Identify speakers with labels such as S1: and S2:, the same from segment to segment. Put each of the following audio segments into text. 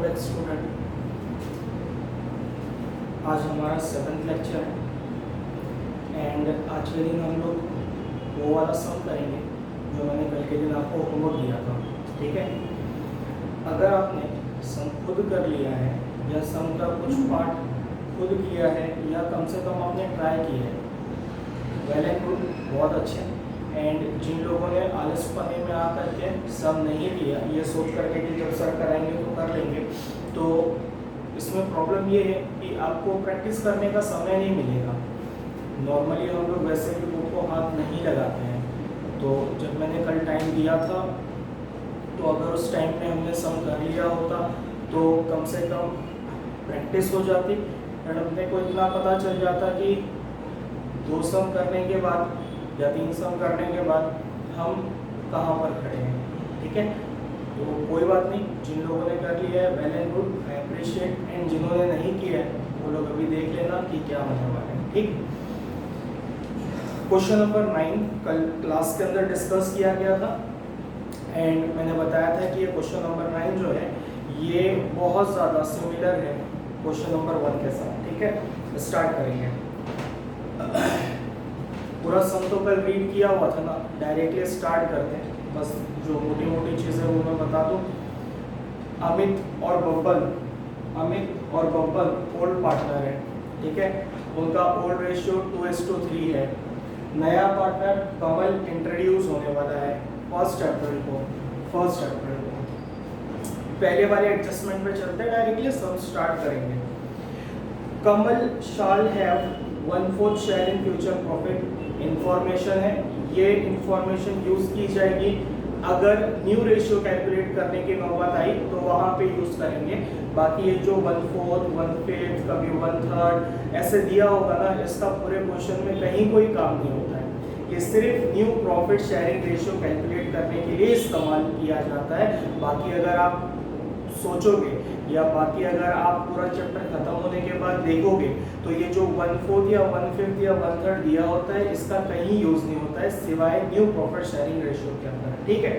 S1: Back student. आज हमारा 7th lecture है एंड आज के दिन हम लोग वो वाला सम करेंगे जो मैंने कल के दिन आपको होमवर्क दिया था। ठीक है, अगर आपने सम खुद कर लिया है या सम का कुछ पार्ट खुद किया है या कम से कम आपने ट्राई किया है, वेल एंड गुड, बहुत अच्छे। एंड जिन लोगों ने आलसपने में आकर के सम नहीं किया, ये सोच करके कि जब सर कराएंगे तो कर लेंगे, तो इसमें प्रॉब्लम ये है कि आपको प्रैक्टिस करने का समय नहीं मिलेगा। नॉर्मली हम लोग वैसे भी बुक को हाथ नहीं लगाते हैं, तो जब मैंने कल टाइम दिया था तो अगर उस टाइम पे हमने सम कर लिया होता तो कम से कम प्रैक्टिस हो जाती एंड अपने को इतना पता चल जाता कि 2 सम करने के बाद या 3 सम करने के बाद हम कहाँ पर खड़े हैं। ठीक है, तो कोई बात नहीं, जिन लोगों ने कर लिया है well and good, I appreciate. And जिन्होंने नहीं किया है वो लोग अभी देख लेना कि क्या होने वाला है। ठीक, क्वेश्चन नंबर 9 कल क्लास के अंदर डिस्कस किया गया था एंड मैंने बताया था कि ये क्वेश्चन नंबर 9 जो है ये बहुत ज़्यादा सिमिलर है क्वेश्चन नंबर 1 के साथ। ठीक है, स्टार्ट करेंगे। पूरा सम तो कल रीड किया हुआ था ना, डायरेक्टली स्टार्ट करते हैं। बस जो मोटी मोटी चीज़ें वो मैं बता दूँ। अमित और बब्बन ओल्ड पार्टनर है। ठीक है, उनका ओल्ड रेशियो 2:3 है। नया पार्टनर कमल इंट्रोड्यूस होने वाला है 1 अप्रैल को। पहले वाले एडजस्टमेंट पे चलते हैं, डायरेक्टली सम स्टार्ट करेंगे। Kamal shall have 1/4 share in future profit. Information है, ये इंफॉर्मेशन यूज की जाएगी अगर न्यू रेशियो कैलकुलेट करने की नौबत आई तो वहां पे यूज करेंगे। बाकी ये जो 1/4, 1/5, कभी 1/3 ऐसे दिया होगा ना, इसका पूरे क्वेश्चन में कहीं कोई काम नहीं होता है। ये सिर्फ new profit sharing ratio calculate करने के लिए इस्तेमाल किया जाता है। बाकी अगर आप सोचोगे या बाकी अगर आप पूरा चैप्टर खत्म होने के बाद देखोगे तो ये जो 1/4 या 1/5 या 1/3 दिया होता है इसका कहीं यूज नहीं होता है सिवाय न्यू प्रॉफिट शेयरिंग रेशियो के अंदर। ठीक है,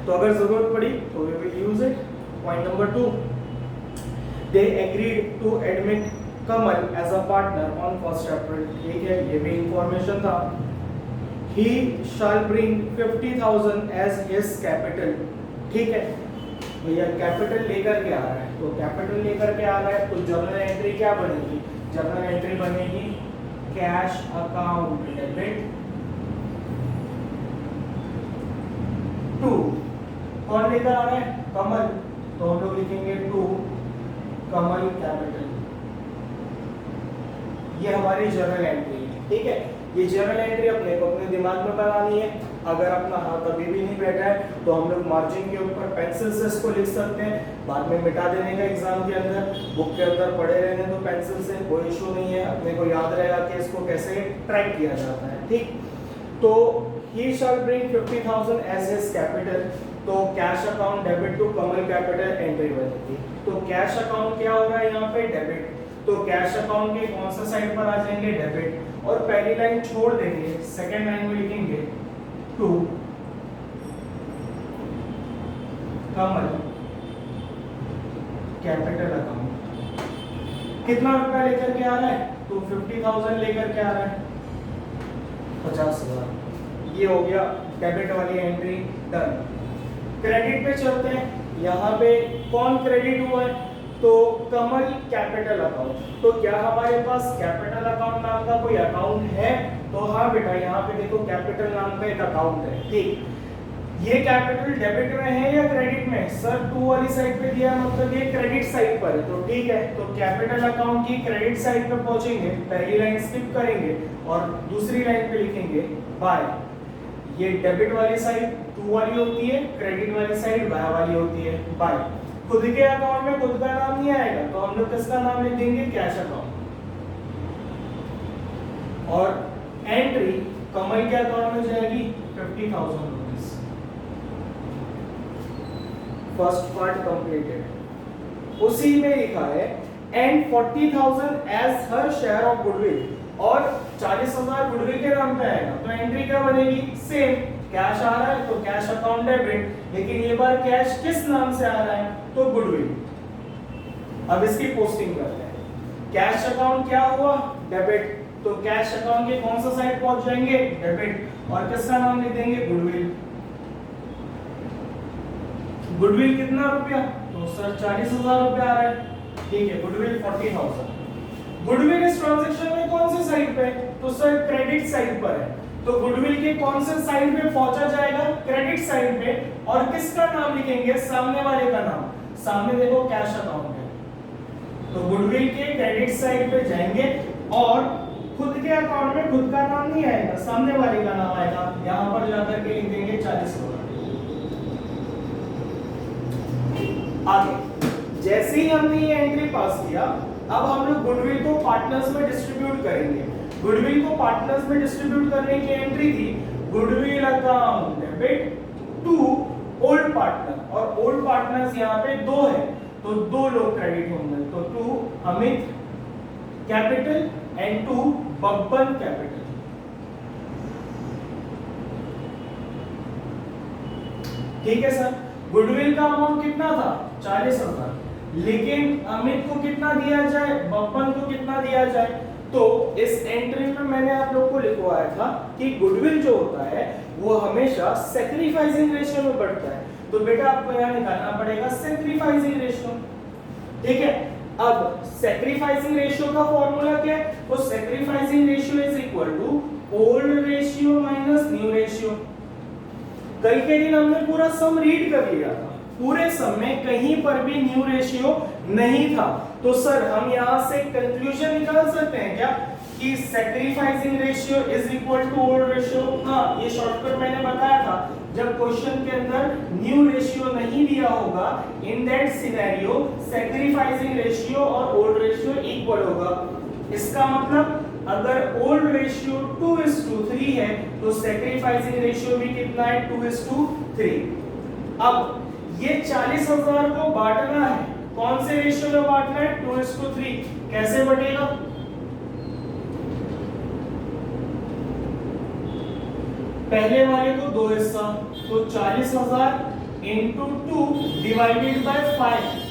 S1: तो अगर जरूरत पड़ी तो we will use it. Point number 2, they agreed to admit Kamal as a partner on 1 April. ठीक है, ये भी इंफॉर्मेशन था। He shall bring 50,000 as his capital. ठीक है भैया, कैपिटल लेकर के आ रहा है, तो कैपिटल लेकर के आ रहा है तो जर्नल एंट्री क्या बनेगी? जर्नल एंट्री बनेगी कैश अकाउंट डेबिट टू। कौन लेकर आ रहा है? कमल, तो हम लोग लिखेंगे टू कमल कैपिटल। ये हमारी जर्नल एंट्री है। ठीक है, ये जर्नल एंट्री अपने को अपने दिमाग में बनानी है। अगर अपना हाथ अभी भी नहीं बैठा है तो हम लोग मार्जिन के ऊपर पेंसिल से इसको लिख सकते हैं, बाद में मिटा देने का एग्जाम के अंदर। बुक के अंदर पढ़े रहने तो पेंसिल से कोई इशू नहीं है, अपने को याद रहेगा कि इसको कैसे ट्रैक किया जाता है। ठीक, तो he shall bring 50,000 as his capital, तो cash account debit to Kamal capital entry बनेगी। तो कैश अकाउंट क्या होगा यहाँ पे? डेबिट। तो कैश अकाउंट के कौन सा साइड पर आ जाएंगे? डेबिट। और पहली लाइन छोड़ देंगे, सेकेंड लाइन में लिखेंगे टू कमल कैपिटल अकाउंट। कितना रुपया लेकर के आ रहा है? तो 50,000 लेकर के आ रहा है, 50,000। ये हो गया डेबिट वाली एंट्री, डन। क्रेडिट पे चलते हैं। यहाँ पे कौन क्रेडिट हुआ है? तो कमल कैपिटल अकाउंट। तो क्या हमारे पास कैपिटल अकाउंट नाम का कोई अकाउंट है? तो हाँ बेटा, यहाँ पे देखो कैपिटल नाम का एक अकाउंट है। ठीक, ये कैपिटल डेबिट में है या क्रेडिट में? सर 2 वाली साइड पे दिया, मतलब ये क्रेडिट साइड पर है। तो ठीक है, तो कैपिटल अकाउंट की क्रेडिट साइड पे पहुंचेंगे, पहली लाइन स्किप करेंगे और दूसरी लाइन पे लिखेंगे बाय। ये डेबिट वाली साइड 2 वाली होती है, क्रेडिट वाली साइड बाय वाली होती है, बाय। खुद के अकाउंट में खुद का नाम नहीं आएगा तो हम लोग किसका नाम लिख देंगे? Cash account. और एंट्री कमल के अकाउंट में जाएगी 50,000 रुपीज। First part completed. उसी में लिखा है and 40,000 as her share of goodwill, और 40,000 गुडविल के नाम पे आएगा। तो एंट्री क्या बनेगी? सेम, कैश आ रहा है तो कैश अकाउंट डेबिट, लेकिन ये बार कैश किस नाम से आ रहा है? तो गुडविल। अब इसकी पोस्टिंग करते हैं। कैश अकाउंट क्या हुआ, डेबिट, तो कैश अकाउंट के कौन सा साइड पहुंच जाएंगे, डेबिट, और किसका नाम लिख देंगे, गुडविल। गुडविल कितना रुपया, तो सर 40,000 रुपया आ रहा है, ठीक है, गुडविल 40,000। गुडविल इस ट्रांजैक्शन में कौन से साइड पे, तो सर क्रेडिट साइड पर है, तो गुडविल के कौन से साइड पे पहुंचा जाएगा, क्रेडिट साइड पे, और किसका नाम लिखेंगे, सामने वाले का नाम। सामने देखो कैश अकाउंट है, तो गुडविल के क्रेडिट साइड पे जाएंगे और खुद के अकाउंट में खुद का नाम नहीं आएगा, सामने वाले का नाम आएगा। यहां पर जाकर के लिख देंगे 40,000। आगे जैसे ही हमने ये एंट्री पास किया, अब हम लोग गुडविल को पार्टनर्स में डिस्ट्रीब्यूट करेंगे। गुडविल को पार्टनर्स में डिस्ट्रीब्यूट करने की एंट्री थी goodwill account debit to old partner, और ओल्ड पार्टनर्स यहाँ पे दो है, तो दो लोग क्रेडिट होंगे, तो to Amit capital and to Babban capital. ठीक है सर, गुडविल का अमाउंट कितना था, 40,000, लेकिन अमित को कितना दिया जाए, बब्बन को कितना दिया जाए। तो इस एंट्री में मैंने आप लोग को लिखवाया था कि गुडविल जो होता है वो हमेशा सैक्रिफाइसिंग रेशियो में बढ़ता है, तो बेटा आपको यहाँ निकालना पड़ेगा सैक्रिफाइसिंग रेशियो। ठीक है, अब सैक्रिफाइसिंग रेशियो का फॉर्मूला क्या है, तो sacrificing ratio is equal to old ratio minus new ratio. कल के दिन हमने पूरा सम रीड कर लिया था, पूरे सम में कहीं पर भी न्यू रेशियो नहीं था, तो सर हम यहां से कंक्लूजन निकाल सकते हैं क्या कि sacrificing ratio is equal to old ratio. हाँ, ये शॉर्टकट मैंने बताया था, जब क्वेश्चन के अंदर न्यू रेशियो नहीं दिया होगा, in that scenario sacrificing ratio और ओल्ड रेशियो इक्वल होगा। इसका मतलब अगर ओल्ड रेशियो 2:3 है तो सैक्रिफाइसिंग रेशियो भी कितना है, 2:3। अब ये 40,000 को बांटना है, कौन से रेशियो में बांटना है, 2:3। कैसे बटेगा, पहले वाले को दो हिस्सा, तो 40,000 इंटू 2 डिवाइडेड बाय 5।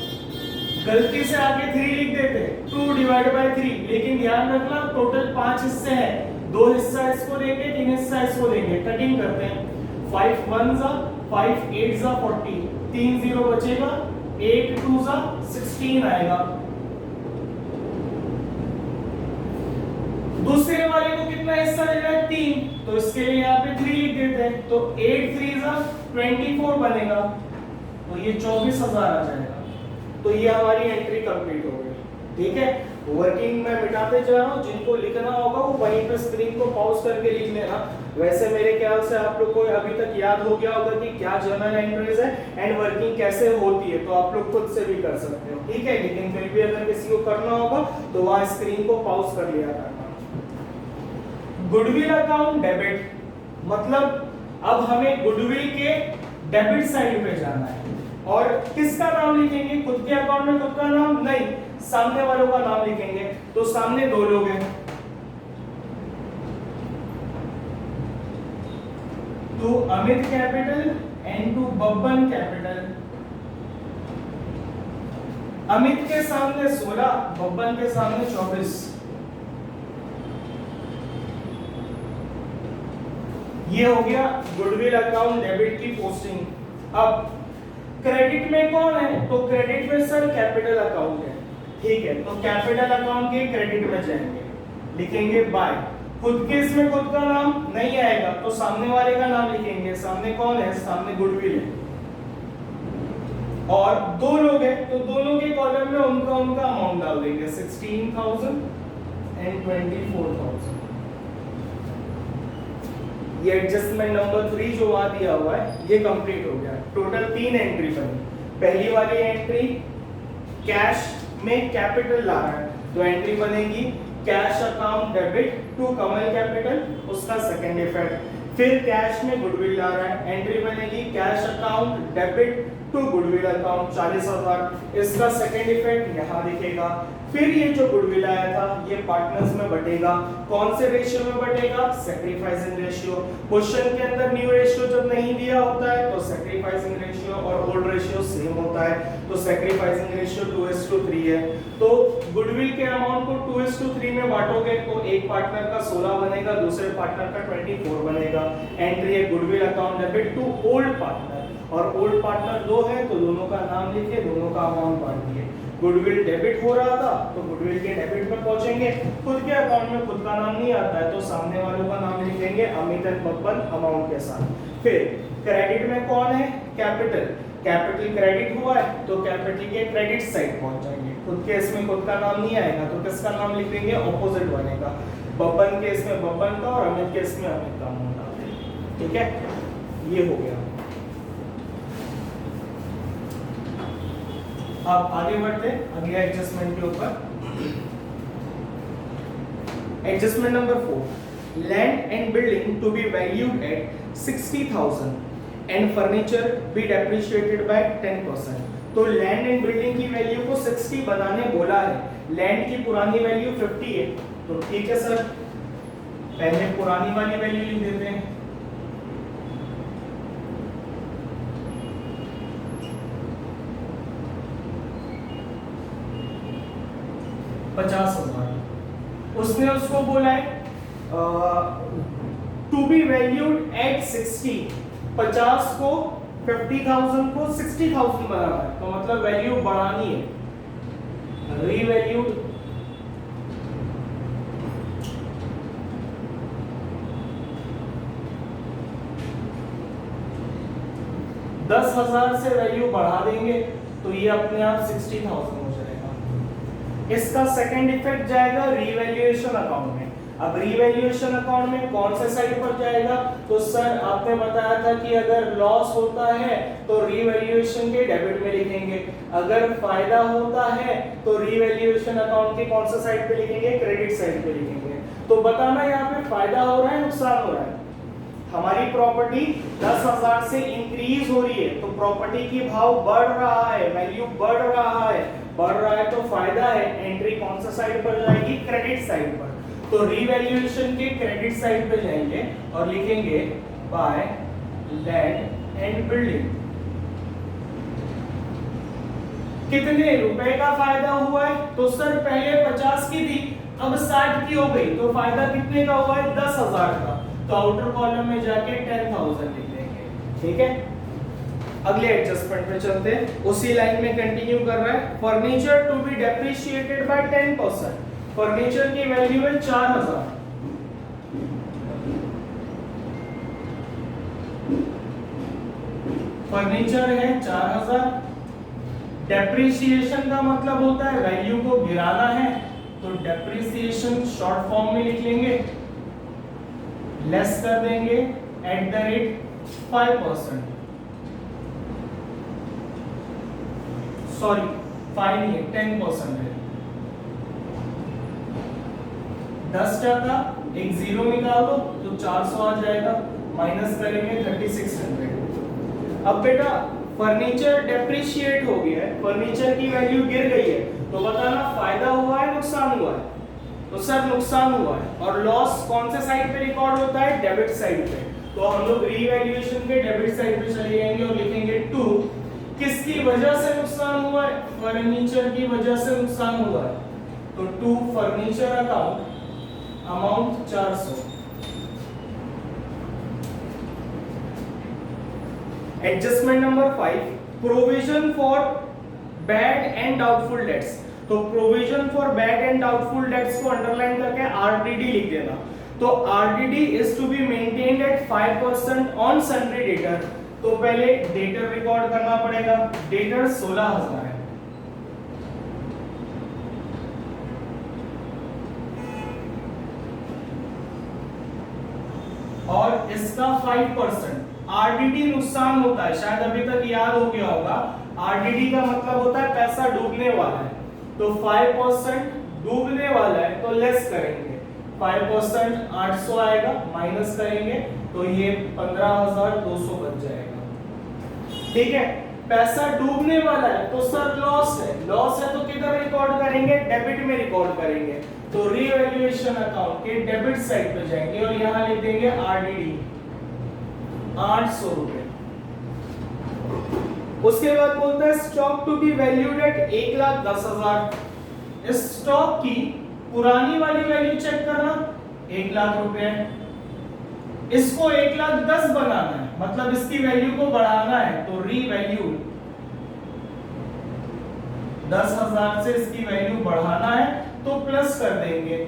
S1: गलती से आगे 3 लिख देते, 2 डिवाइड बाय 3, लेकिन ध्यान रखना टोटल 5 हिस्से हैं, 2 हिस्सा इसको देंगे, 3 हिस्सा इसको देंगे। कटिंग करते हैं, 5 1 जा 5 8 जा 40, 3 0 बचेगा, 8 2 जा 16 आएगा। दूसरे वाले को कितना हिस्सा देना है, 3, तो इसके लिए यहाँ पे 3 लिख देते हैं, तो 8 3 जा 24 बनेगा, तो ये 24,000 आ जाएगा। तो ये हमारी एंट्री कंप्लीट हो गई। ठीक है, वर्किंग में मिटाते जा रहा हूँ, जिनको लिखना होगा वो वहीं पे स्क्रीन को पॉज करके लिख लेना। वैसे मेरे ख्याल से आप लोग को अभी तक याद हो गया होगा कि क्या जर्नल एंट्रीज है एंड वर्किंग कैसे होती है, तो आप लोग खुद से भी कर सकते हो। ठीक है, लेकिन फिर भी अगर किसी को करना होगा तो वहां स्क्रीन को पॉज कर लिया करना। गुडविल अकाउंट डेबिट, मतलब अब हमें गुडविल के डेबिट साइड पे जाना है, और किसका नाम लिखेंगे, खुद के अकाउंट में खुद का नाम नहीं, सामने वालों का नाम लिखेंगे। तो सामने दो लोग हैं, तो Amit capital and to Babban capital. Amit के सामने 16, बब्बन के सामने 24। ये हो गया गुडविल अकाउंट डेबिट की पोस्टिंग। अब क्रेडिट में कौन है, तो क्रेडिट में सर कैपिटल अकाउंट है। ठीक है, तो कैपिटल अकाउंट के क्रेडिट में जाएंगे, लिखेंगे बाय, खुद के इसमें खुद का नाम नहीं आएगा तो सामने वाले का नाम लिखेंगे। सामने कौन है, सामने गुडविल है, और दो लोग हैं तो दोनों के कॉलम में उनका अमाउंट डाल देंगे, 16,000 एंड 24,000। ये एडजस्टमेंट नंबर 3 जो वहां दिया हुआ है ये कंप्लीट हो गया। टोटल 3 एंट्री बनी। पहली वाली एंट्री कैश में कैपिटल ला रहा है, तो एंट्री बनेगी cash account debit to Kamal capital, उसका सेकंड इफेक्ट। फिर कैश में गुडविल आ रहा है, एंट्री बनेगी cash account debit to goodwill account 40,000, इसका सेकंड इफेक्ट यहाँ दिखेगा। फिर ये जो गुडविल आया था ये पार्टनर्स में बटेगा, कौन से रेशियो में बटेगा, सैक्रिफाइसिंग रेशियो। क्वेश्चन के अंदर न्यू रेशियो जब नहीं दिया होता है तो सैक्रिफाइसिंग रेशियो और ओल्ड रेशियो सेम होता है, तो सैक्रिफाइसिंग रेशियो 2:3 है। तो गुडविल के अमाउंट को 2:3 में बांटोगे तो एक पार्टनर का 16 बनेगा, दूसरे पार्टनर का 24 बनेगा। एंट्री है goodwill account debit to old partner, और ओल्ड पार्टनर 2 है तो दोनों का नाम लिखे, दोनों का अमाउंट बांट दिए। गुडविल डेबिट हो रहा था तो गुडविल के डेबिट में पहुंचेंगे, खुद के अकाउंट में खुद का नाम नहीं आता है तो सामने वालों का नाम लिखेंगे अमित एंड बब्बन अमाउंट के साथ। फिर क्रेडिट में कौन है, कैपिटल, कैपिटल क्रेडिट हुआ है तो कैपिटल के क्रेडिट साइड पहुंच जाएंगे, खुद के इसमें खुद का नाम नहीं आएगा तो किसका नाम लिखेंगे, ऑपोजिट बनेगा, बब्बन के इसमें बब्बन का और अमित के इसमें अमित का अमाउंट डाल देंगे। ठीक है, ये हो गया। अब आगे बढ़ते अगले एडजस्टमेंट के ऊपर। Adjustment number 4, land and building to be valued at 60,000 and furniture be depreciated by 10%। तो लैंड एंड बिल्डिंग की वैल्यू को 60 बनाने बोला है, लैंड की पुरानी वैल्यू 50 है तो ठीक है सर, पहले पुरानी वाली वैल्यू लिख देते हैं। उसने उसको बोला है टू बी वैल्यूड एट 60, 50 को 50,000 को 60,000 बनाना है तो मतलब वैल्यू बढ़ानी है, रीवैल्यूड $10,000 से वैल्यू बढ़ा देंगे तो ये अपने आप 60,000 हो जाएगा। इसका सेकंड इफेक्ट जाएगा रीवैल्यूएशन अकाउंट में। अब रीवैल्यूएशन अकाउंट में कौन से साइड पर जाएगा, तो सर आपने बताया था कि अगर लॉस होता है तो रीवैल्यूएशन के डेबिट में लिखेंगे, अगर फायदा होता है तो रीवैल्यूएशन अकाउंट के कौन से साइड पे लिखेंगे, क्रेडिट साइड पे लिखेंगे। तो बताना यहाँ पे फायदा हो रहा है नुकसान हो रहा है, हमारी प्रॉपर्टी 10,000 से इंक्रीज हो रही है तो प्रॉपर्टी की भाव बढ़ रहा है, वैल्यू बढ़ रहा है तो फायदा है, एंट्री कौन सा साइड पर जाएगी, क्रेडिट साइड पर। तो रीवैल्यूएशन के क्रेडिट साइड पे जाएंगे और लिखेंगे बाय लैंड एंड बिल्डिंग। कितने रुपए का फायदा हुआ है, तो सर पहले 50 की थी अब 60 की हो गई तो फायदा कितने का हुआ है, 10,000 का, तो आउटर कॉलम में जाके 10,000 लिख देंगे। ठीक है, अगले एडजस्टमेंट पे चलते हैं, उसी लाइन में कंटिन्यू कर रहा है। Furniture to be depreciated by 10%, furniture की वैल्यू है 4,000, फर्नीचर है 4,000, डेप्रिसिएशन का मतलब होता है वैल्यू को गिराना है तो डेप्रिसिएशन शॉर्ट फॉर्म में लिख लेंगे, लेस कर देंगे @5%, सॉरी 5 नहीं 10% है, 10% एक जीरो निकाल दो तो 400 आ जाएगा, माइनस करेंगे 3600। अब बेटा फर्नीचर डेप्रिशिएट हो गया है, फर्नीचर की वैल्यू गिर गई है तो बताना फायदा हुआ है नुकसान हुआ है, तो सर नुकसान हुआ है। और लॉस कौन से साइड पे रिकॉर्ड होता है, डेबिट साइड पे, तो हम लोग रीवैल्यूएशन के डेबिट साइड पे चले जाएंगे और लिखेंगे 2, किसकी वजह से नुकसान हुआ है, फर्नीचर की वजह से नुकसान हुआ है, तो 2 furniture account amount 400। Adjustment number 5, provision for bad and doubtful debts. तो provision for bad and doubtful debts को अंडरलाइन करके आरडीडी लिख देना। तो RDD is to be maintained at 5% on sundry debtor. तो पहले डेटर रिकॉर्ड करना पड़ेगा, डेटर 16,000 है, और इसका 5%। आरडीडी नुकसान होता है, शायद अभी तक याद हो गया होगा, आरडीडी का मतलब होता है पैसा डूबने वाला है, तो 5% डूबने वाला है तो लेस करेंगे, 5% 800 आएगा, माइनस करेंगे तो ये 15,200 बच जाएगा। ठीक है, पैसा डूबने वाला है तो सर लॉस है, लॉस है तो किधर रिकॉर्ड करेंगे, डेबिट में रिकॉर्ड करेंगे। तो रीवैल्यूएशन अकाउंट के डेबिट साइड पे जाएंगे और यहां लिख देंगे आरडीडी 800 रुपए। उसके बाद बोलता है stock to be valued at 1,10,000। इस स्टॉक की पुरानी वाली वैल्यू चेक करना 1,00,000 रुपए, इसको 1,10,000 बनाना है, मतलब इसकी वैल्यू को बढ़ाना है, तो रीवैल्यू 10,000 से इसकी वैल्यू बढ़ाना है तो प्लस कर देंगे,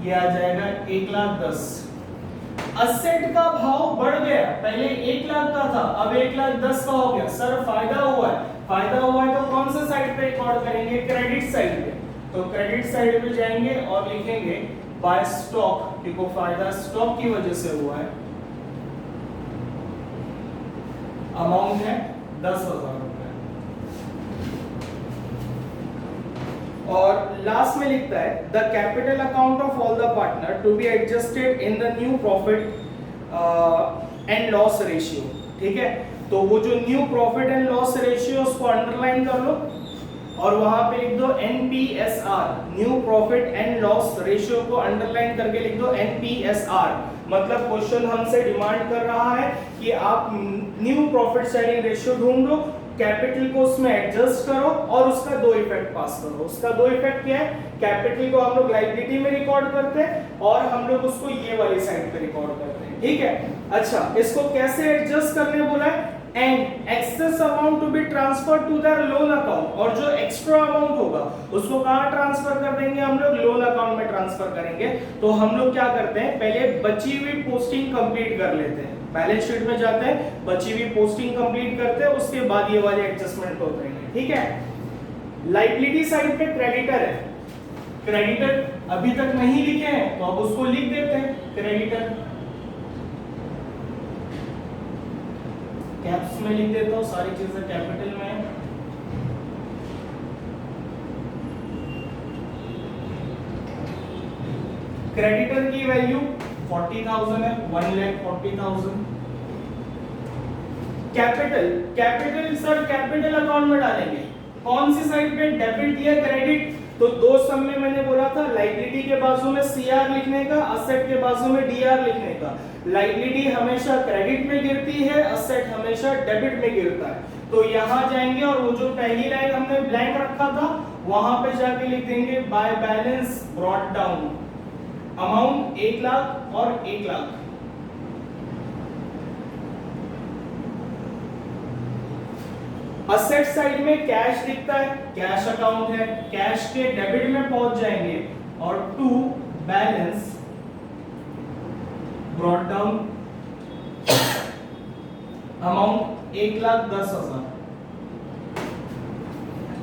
S1: ये आ जाएगा 1,10,000। असेट का भाव बढ़ गया, पहले 1,00,000 का था, अब 1,10,000 का हो गया। सर फायदा हुआ है, फायदा हुआ है तो कौन से साइड पे रिकॉर्ड करेंगे, क्रेडिट साइड पे। तो क्रेडिट साइड पे जाएंगे और लिखेंगे बाय स्टॉक, देखो फायदा स्टॉक की वजह से हुआ है, अमाउंट है 10,000 रुपए। और लास्ट में लिखता है the capital account of all the partner to be adjusted in the new profit and loss ratio. ठीक है, तो वो जो new profit and loss ratio उसको अंडरलाइन कर लो और वहां पे लिख दो NPSR, new profit and loss ratio को अंडरलाइन करके लिख दो एनपीएसआर। मतलब क्वेश्चन हमसे डिमांड कर रहा है कि आप न्यू प्रॉफिट शेयरिंग रेशियो ढूंढो, कैपिटल को उसमें एडजस्ट करो और उसका दो इफेक्ट पास करो। उसका दो इफेक्ट क्या है, कैपिटल को हम लोग लायबिलिटी में रिकॉर्ड करते हैं और हम लोग उसको ये वाली साइड पे रिकॉर्ड करते हैं। ठीक है, अच्छा इसको कैसे एडजस्ट करने बोला है, and excess amount to be transfer to their loan account, और जो एक्स्ट्रा अमाउंट होगा उसको कहां ट्रांसफर कर देंगे, हम लोग लोन अकाउंट में ट्रांसफर करेंगे। तो हम लोग क्या करते हैं, पहले बची हुई पोस्टिंग कंप्लीट कर लेते हैं, बैलेंस शीट में जाते हैं, बची हुई पोस्टिंग कंप्लीट करते हैं, उसके बाद ये वाले एडजस्टमेंट होते हैं। ठीक है, लायबिलिटी साइड पे क्रेडिटर है, क्रेडिटर अभी तक नहीं लिखे हैं तो अब उसको लिख देते हैं, क्रेडिटर कैप्स में लिख देता हूं, सारी चीजें कैपिटल में है। क्रेडिटर की वैल्यू 40,000 है, 1,40,000। Capital, capital sir capital account में डालेंगे, कौन सी साइड पे, डेबिट या क्रेडिट। तो दो सम में मैंने बोला था लायबिलिटी के बाजू में सीआर लिखने का, असेट के बाजू में डीआर लिखने का। लायबिलिटी हमेशा क्रेडिट में गिरती है, असेट हमेशा डेबिट में गिरता है। तो यहां जाएंगे और वो जो पहली लाइन हमने ब्लैंक रखा था वहां पे जाके लिख देंगे by balance brought down, amount 1,00,000 और 1,00,000। असेट साइड में कैश दिखता है, कैश अकाउंट है, कैश के डेबिट में पहुंच जाएंगे और to balance brought down, amount 1,10,000।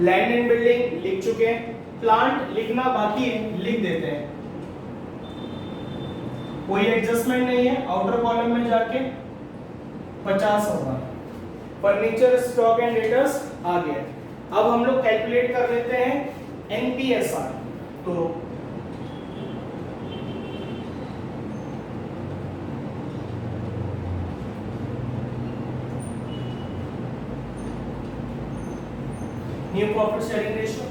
S1: Land and building लिख चुके हैं, प्लांट लिखना बाकी है, लिख देते हैं, कोई एडजस्टमेंट नहीं है। आउटर कॉलम में जाके 50,000। फर्नीचर स्टॉक एंड डेटर्स आ गया। अब हम लोग कैलकुलेट कर लेते हैं एनपीएसआर। तो न्यू प्रॉफिट शेयरिंग रेशियो,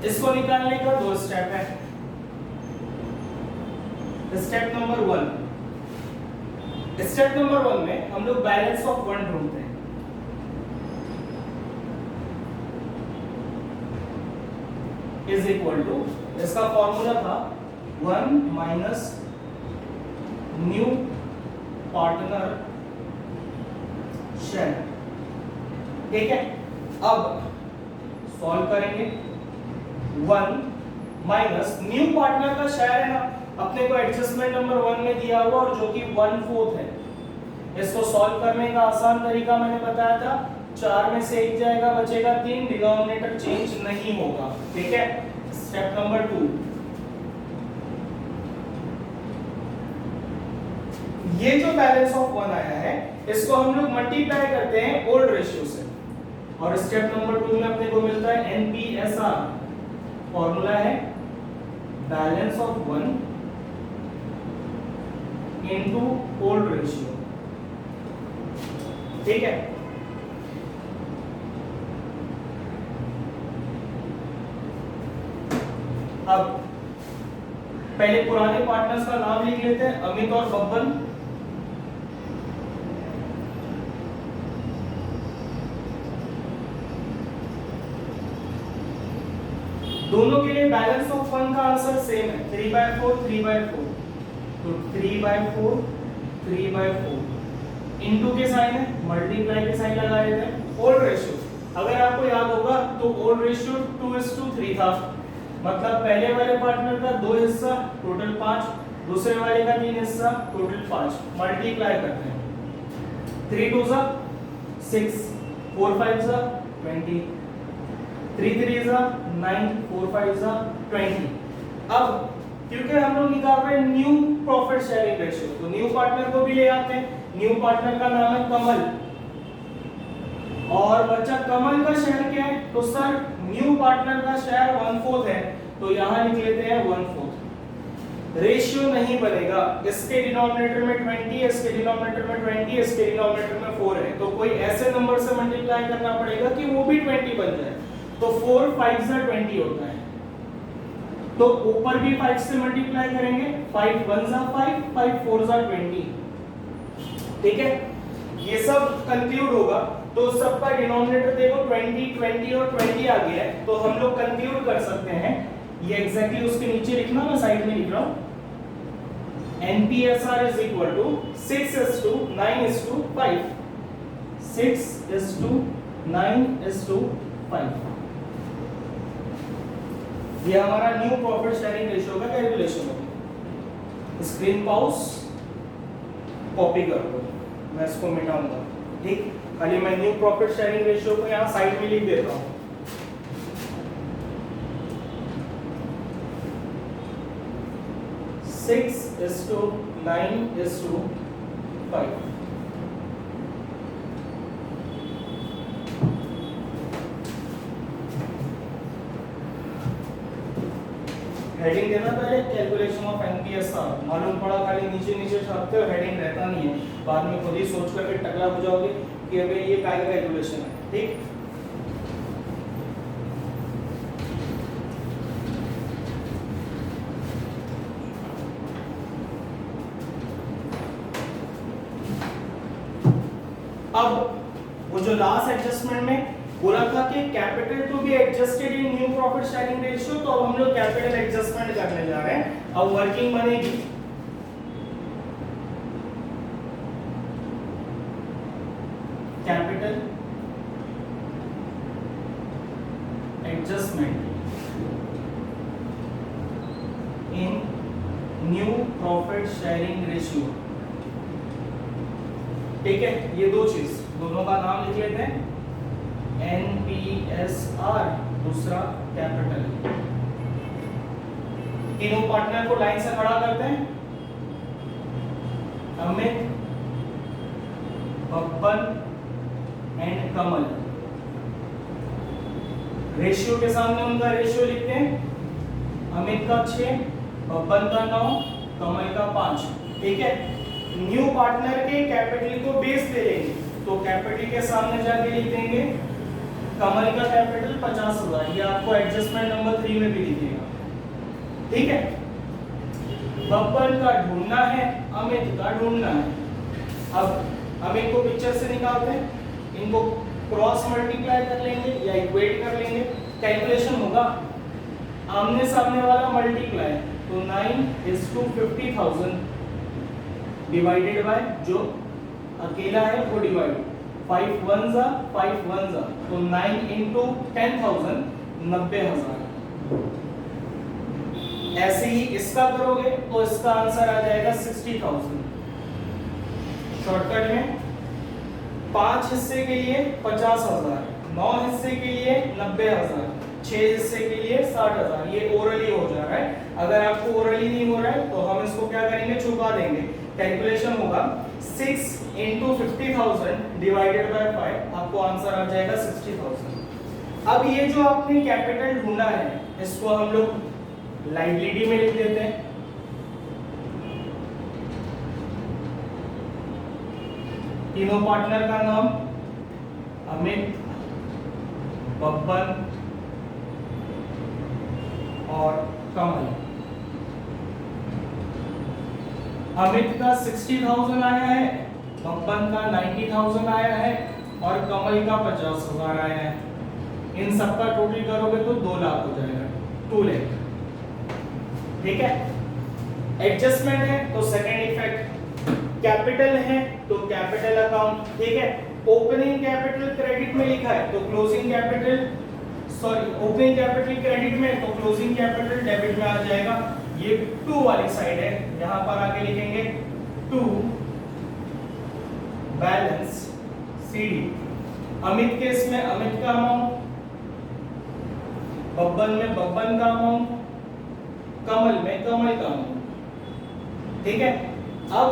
S1: इसको निकालने का दो स्टेप है। स्टेप नंबर 1, स्टेप नंबर 1 में हम लोग बैलेंस ऑफ वन ढूंढते हैं। इज इक्वल टू, इसका फॉर्मूला था 1 माइनस न्यू पार्टनर शेयर। ठीक है, अब सॉल्व करेंगे। 1 माइनस न्यू पार्टनर का शेयर है ना, अपने को एडजस्टमेंट नंबर 1 में दिया हुआ और जो कि 1/4 है। इसको सॉल्व करने का आसान तरीका मैंने बताया था, 4 में से 1 जाएगा, बचेगा 3, डिनोमिनेटर चेंज नहीं होगा। ठीक है, स्टेप नंबर 2, ये जो बैलेंस ऑफ 1 आया है इसको हम लोग मल्टीप्लाई करते हैं ओल्ड रेशियो से, और स्टेप नंबर 2 में अपने को मिलता है एनपीएसआर, फॉर्मूला है balance of 1 into old ratio. ठीक है, अब पहले पुराने पार्टनर्स का नाम लिख लेते हैं, अमित और बब्बन। दोनों के लिए बैलेंस ऑफ 1 का आंसर सेम है, 3/4 3/4। तो 3/4 3/4 इनटू के साइन है, मल्टीप्लाई के साइन लगा देते हैं। ओल्ड रेशियो अगर आपको याद होगा तो ओल्ड रेशियो 2:3 था, मतलब पहले वाले पार्टनर का 2 हिस्सा टोटल 5, दूसरे वाले का 3 हिस्सा टोटल 5। मल्टीप्लाई करते हैं, 3 2 6, 4 5 20, 3 3 9, 4 5 20। अब क्योंकि हम लोग निकाल रहे हैं न्यू प्रॉफिट शेयरिंग रेशियो, तो न्यू पार्टनर को भी ले आते हैं। न्यू पार्टनर का नाम है कमल, और बच्चा कमल का शेयर क्या है? तो सर न्यू पार्टनर का शेयर 1/4 है, तो यहां लिख लेते हैं 1/4। रेशियो नहीं बनेगा, इसके डिनोमिनेटर में 20 है, इसके डिनोमिनेटर में 20 है, इसके डिनोमिनेटर में 4 है, तो कोई ऐसे नंबर से मल्टीप्लाई करना पड़ेगा कि वो भी 20 बन जाए। तो 4 5 20 होता है, तो ऊपर भी 5 से मल्टीप्लाई करेंगे, 5 1 5, 5 4 20। ठीक है, ये सब कंक्लूड होगा, तो सबका डिनोमिनेटर देखो 20 20 और 20 आ गया है, तो हम लोग कंक्लूड कर सकते हैं। ये एग्जैक्टली उसके नीचे लिखना, मैं साइड में लिख रहा हूं, NPSR is equal to 6:9:5, 6:9:5। ये हमारा न्यू प्रॉफिट शेयरिंग रेशियो का कैलकुलेशन होगा। स्क्रीन पॉज कॉपी कर दो, मैं इसको मिटाऊंगा। ठीक, खाली मैं न्यू प्रॉफिट शेयरिंग रेशियो को यहाँ साइड में लिख देता हूँ। Six is to 9 is to 5। Heading देना पहले, कैलकुलेशन ऑफ NPSR। मालूम पड़ा खाली नीचे नीचे छापते हो, हेडिंग रहता नहीं है, बाद में खुद ही सोच करके टकला हो जाओगे कि अबे ये काय का कैलकुलेशन है। ठीक, अब वो जो लास्ट एडजस्टमेंट में बोला था कि capital to be adjusted in new profit sharing ratio, तो अब हम लोग कैपिटल एडजस्टमेंट करने जा रहे हैं। अब वर्किंग बनेगी, capital adjustment in new profit sharing ratio. ठीक है, ये दो चीज, दोनों का नाम लिख लेते हैं, NPSR, दूसरा कैपिटल। तीनों पार्टनर को लाइन से खड़ा करते हैं, Amit, Babban and Kamal. Ratio के सामने उनका रेशियो लिखते हैं, अमित का 6, बब्बन का 9, कमल का 5। ठीक है, न्यू पार्टनर के कैपिटल को बेस दे लेंगे, तो कैपिटल के सामने जाके लिख देंगे कमल का कैपिटल 50,000, ये आपको एडजस्टमेंट नंबर 3 में भी दिखेगा। ठीक है, बब्बन का ढूंढना है, अमित का ढूंढना है। अब अमित को पिक्चर से निकालते हैं, इनको क्रॉस मल्टीप्लाई कर लेंगे या इक्वेट कर लेंगे, कैलकुलेशन होगा आमने सामने वाला मल्टीप्लाई, तो 9:50,000 डिवाइडेड बाय जो अकेला है वो डिवाइड, 5 1 5 1 तो 9 into 10,000 90,000। ऐसे ही इसका करोगे तो इसका आंसर आ जाएगा 60,000। शॉर्टकट में 5 हिस्से के लिए 50,000, 9 हिस्से के लिए 90,000, 6 हिस्से के लिए 60,000। ये ओरली हो जा रहा है, अगर आपको ओरली नहीं हो रहा है तो हम इसको क्या करेंगे, छुपा देंगे। कैलकुलेशन होगा 6 into 50,000 डिवाइडेड बाय 5, आपको आंसर आ जाएगा 60,000। अब ये जो आपने कैपिटल ढूंढा है, इसको हम लोग लाइबिलिटी में लिख देते हैं। तीनों पार्टनर का नाम अमित, बब्बन और कमल। अमित का 60,000 आया है, बब्बन का 90,000 आया है और कमल का 50,000 आया है। इन सबका टोटल करोगे तो 2 लाख हो जाएगा, 2 लाख। ठीक है, एडजस्टमेंट है तो सेकेंड इफेक्ट, कैपिटल है तो कैपिटल अकाउंट। ठीक है, ओपनिंग कैपिटल क्रेडिट में लिखा है तो closing capital, sorry opening capital credit में तो क्लोजिंग कैपिटल डेबिट में आ जाएगा। ये 2 वाली साइड है, यहां पर आके लिखेंगे 2 बैलेंस सीडी। अमित केस में अमित का अमाउंट, बब्बन में बब्बन का अमाउंट, कमल में कमल का अमाउंट। ठीक है, अब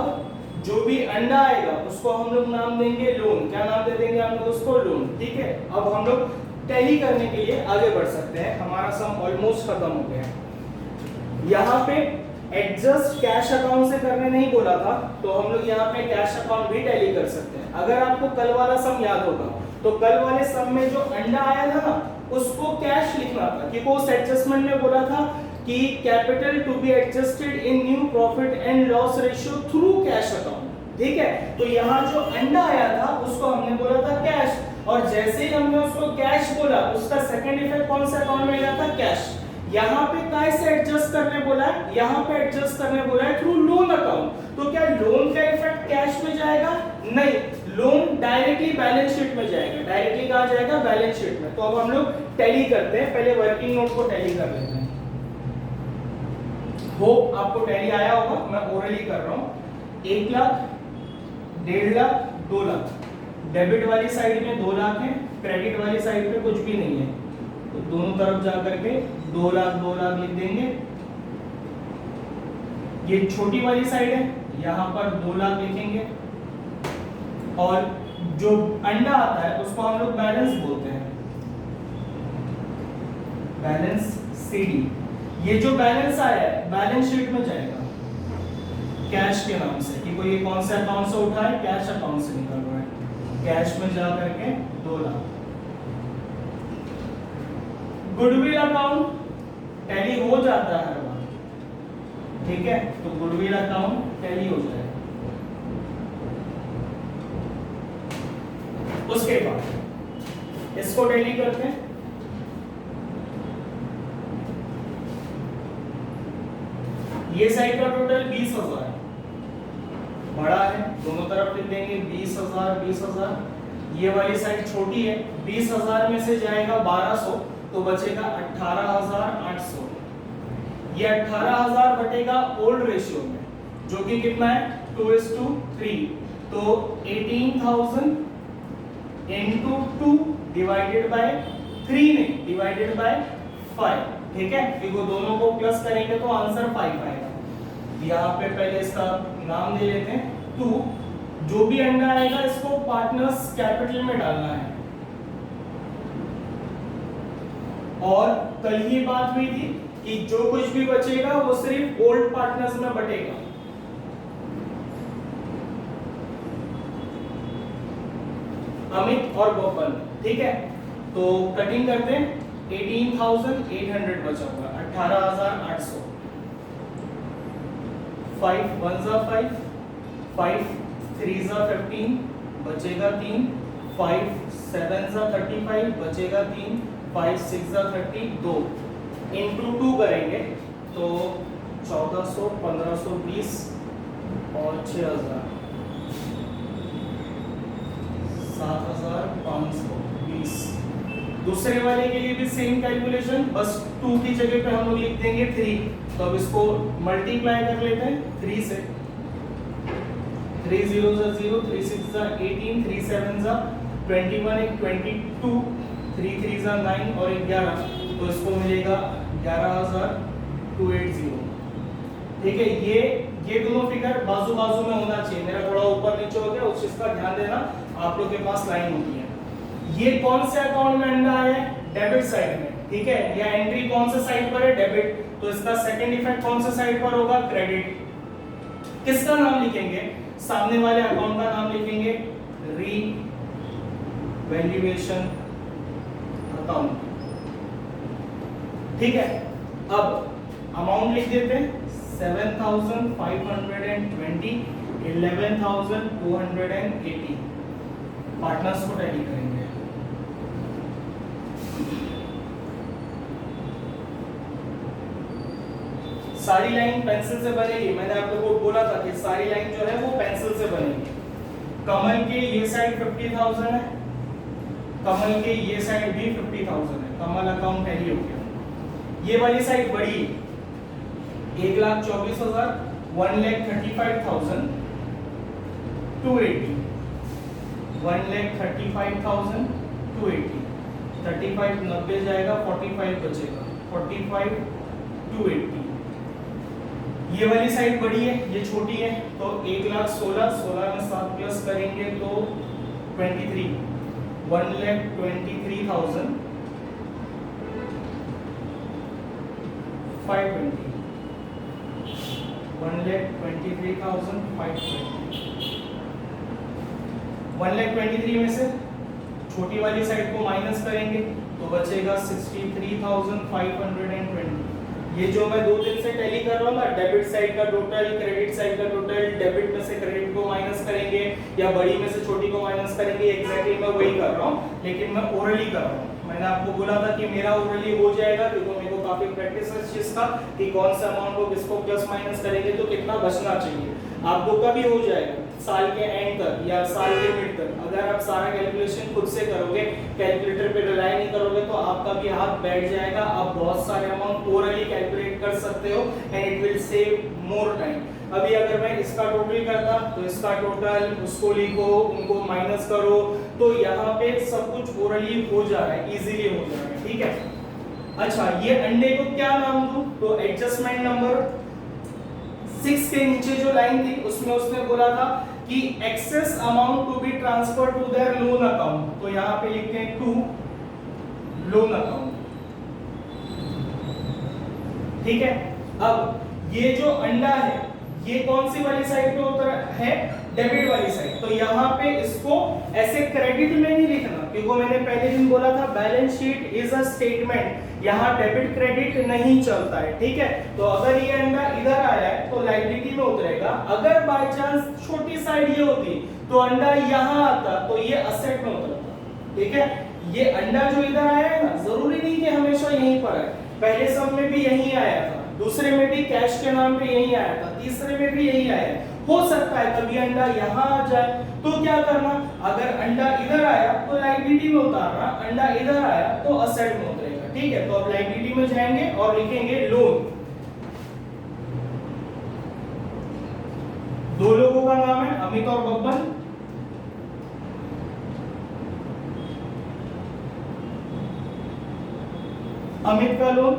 S1: जो भी अंडा आएगा उसको हम लोग नाम देंगे लोन। क्या नाम दे देंगे हम लोग उसको? लोन। ठीक है, अब हम लोग टैली करने के लिए आगे बढ़ सकते हैं। हमारा सम ऑलमोस्ट खत्म हो गया है। यहाँ पे एडजस्ट कैश अकाउंट से करने नहीं बोला था, तो हम लोग यहाँ पे कैश अकाउंट भी टैली कर सकते हैं। अगर आपको कल वाला सम याद होगा तो कल वाले सम में जो अंडा आया था ना उसको कैश लिखना था, क्योंकि उस एडजस्टमेंट में बोला था कि capital to be adjusted in new profit and loss ratio through cash account. ठीक है, तो यहाँ जो अंडा आया था उसको हमने बोला था कैश, और जैसे ही हमने उसको कैश बोला उसका सेकंड इफेक्ट कौन सा अकाउंट में गया था? कैश। यहाँ पे कैसे एडजस्ट करने बोला है? यहाँ पे एडजस्ट करने बोला है थ्रू लोन अकाउंट। तो क्या लोन का इफेक्ट कैश में जाएगा? नहीं, लोन डायरेक्टली बैलेंस शीट में जाएगा। डायरेक्टली कहाँ जाएगा? बैलेंस शीट में। तो अब हम लोग टैली करते हैं, पहले वर्किंग नोट को टैली कर लेते हैं। होप आपको टैली आया होगा, मैं ओरली कर रहा हूँ। 1 लाख, 1.5 लाख, 2 लाख। डेबिट वाली साइड में 2 लाख है, क्रेडिट वाली साइड में कुछ भी नहीं है, तो दोनों तरफ जा करके 2 लाख लिख देंगे। ये छोटी वाली साइड है, यहाँ पर 2 लाख लिखेंगे। और जो अंडा आता है उसको हम लोग बैलेंस बोलते हैं, बैलेंस सीडी। ये जो बैलेंस आया है बैलेंस शीट में जाएगा कैश के नाम से, कि कोई कौन से अकाउंट से उठा है? कैश अकाउंट से निकल रहा है। कैश में जा करके 2 लाख। गुडविल अकाउंट टैली हो जाता है हर बार। ठीक है, तो गुडविल अकाउंट टैली हो जाएगा। उसके बाद इसको टैली करते हैं। ये साइड का टोटल 20,000 है, बड़ा है, दोनों तरफ लिख देंगे 20,000 20,000। ये वाली साइड छोटी है, 20,000 में से जाएगा 1,200 तो बचेगा 18,800। ये 18,000 बटेगा ओल्ड रेशियो में, जो कि कितना है? 2:3। तो 18,000 into 2 डिवाइडेड बाय 3 नहीं, डिवाइडेड बाय 5। ठीक है, देखो दोनों को प्लस करेंगे तो आंसर 5 आएगा। यहाँ पे पहले इसका नाम दे लेते हैं 2। जो भी अंडा आएगा इसको पार्टनर्स कैपिटल में डालना है। और कल ये बात हुई थी कि जो कुछ भी बचेगा वो सिर्फ ओल्ड पार्टनर्स में बटेगा। अमित और बब्बन। ठीक है, तो कटिंग करते हैं। 18,800 बचा होगा, 18,800। 5 1 जा 5, 5 3 जा 15, बचेगा 3, 5 7 जा 35, बचेगा 3, 5 6 जा 30, 2 इंटू 2 करेंगे तो 1400, 1520 और 6,000, 7,520। दूसरे वाले के लिए भी सेम कैलकुलेशन, बस 2 की जगह पे हम लोग लिख देंगे 3। तो अब इसको मल्टीप्लाई कर लेते हैं 3 से। 3 0 जा 0, 3 6 जा 18, 3 7 जा 21, 22, 3 3 जा 9 और 11, तो इसको मिलेगा 11,280। ठीक है, ये दोनों फिगर बाजू बाजू में होना चाहिए। मेरा थोड़ा ऊपर नीचे हो गया, उस चीज का ध्यान देना। आप लोग के पास लाइन होती है। ये कौन से अकाउंट में अंडा है? डेबिट साइड में। ठीक है, या एंट्री कौन से साइड पर है? डेबिट। तो इसका सेकंड इफेक्ट कौन सा साइड पर होगा? क्रेडिट। किसका नाम लिखेंगे? सामने वाले अकाउंट का नाम लिखेंगे, रीवैल्यूएशन अकाउंट। ठीक है, अब अमाउंट लिख देते हैं 7,520, 11,280। पार्टनर्स को टैली करेंगे। सारी लाइन पेंसिल से बनेगी। मैंने आप लोगों को बोला था कि सारी लाइन जो है वो पेंसिल से बनेगी। कमल के ये साइड 50,000 है, कमल के ये साइड भी 50,000 है। कमल अकाउंट टैली हो गया। ये वाली साइड बड़ी 1,24,000, 1,35,280, 1,35,280, 35 90 जाएगा, 45 बचेगा, 45,280। ये वाली साइड बड़ी है, ये छोटी है, तो 1,16,000, 16 में 7 प्लस करेंगे तो 23, 1,23,520, 1,23,520। 1,23,000 में से छोटी वाली साइड को माइनस करेंगे तो बचेगा 63,520। ये जो मैं 2 दिन से टैली कर रहा हूँ ना, डेबिट साइड का टोटल, क्रेडिट साइड का टोटल, डेबिट में से क्रेडिट को माइनस करेंगे या बड़ी में से छोटी को माइनस करेंगे, एग्जैक्टली मैं वही कर रहा हूँ, लेकिन मैं ओरली कर रहा हूँ। मैंने आपको बोला था कि मेरा ओरली हो जाएगा, क्योंकि मेरे को काफी प्रैक्टिस है इस चीज का कि कौन सा अमाउंट को किसको प्लस माइनस करेंगे तो कितना बचना चाहिए। आपको कभी हो जाएगा साल के एंड तक या साल के मिड तक, अगर आप सारा कैलकुलेशन खुद से करोगे, कैलकुलेटर पे रिलाई नहीं करोगे, तो आपका भी हाथ बैठ जाएगा। आप बहुत सारे अमाउंट ओरली कैलकुलेट कर सकते हो and it will save more time. अभी अगर मैं इसका टोटल करता तो इसका टोटल, उसको लिखो, उनको माइनस करो, तो यहाँ पे सब कुछ ओरली हो जा रहा है, इजीली हो जा रहा है। ठीक है, अच्छा ये अंडे को क्या नाम दूं? तो एडजस्टमेंट नंबर 6 के नीचे जो लाइन थी उसमें उसने बोला था कि excess amount to be transfer to their loan account, तो यहाँ पे लिखते हैं टू लोन अकाउंट। ठीक है, अब ये जो अंडा है ये कौन सी वाली साइड पे उतर है? डेबिट वाली साइड। तो यहाँ पे इसको ऐसे क्रेडिट में नहीं लिखना, क्योंकि मैंने पहले दिन बोला था balance sheet is a statement, यहाँ डेबिट क्रेडिट नहीं चलता है। ठीक है, तो अगर ये अंडा इधर आया है तो लायबिलिटी में उतरेगा। अगर बाय चांस छोटी साइड ये होती तो अंडा यहाँ आता तो ये असेट में उतरता। ठीक है, ये अंडा जो इधर आया है ना, जरूरी नहीं कि हमेशा यहीं पर आए। पहले सब में भी यहीं आया था, दूसरे में भी कैश के नाम पे यहीं आया था, तीसरे में भी यहीं आया। हो सकता है कभी अंडा यहाँ आ जाए, तो क्या करना? अगर अंडा इधर आया तो लायबिलिटी में उतारना, अंडा इधर आया तो असेट में उतरेगा। ठीक है, तो अब लायबिलिटी में जाएंगे और लिखेंगे लोन। 2 लोगों का नाम है अमित और बब्बन। अमित का लोन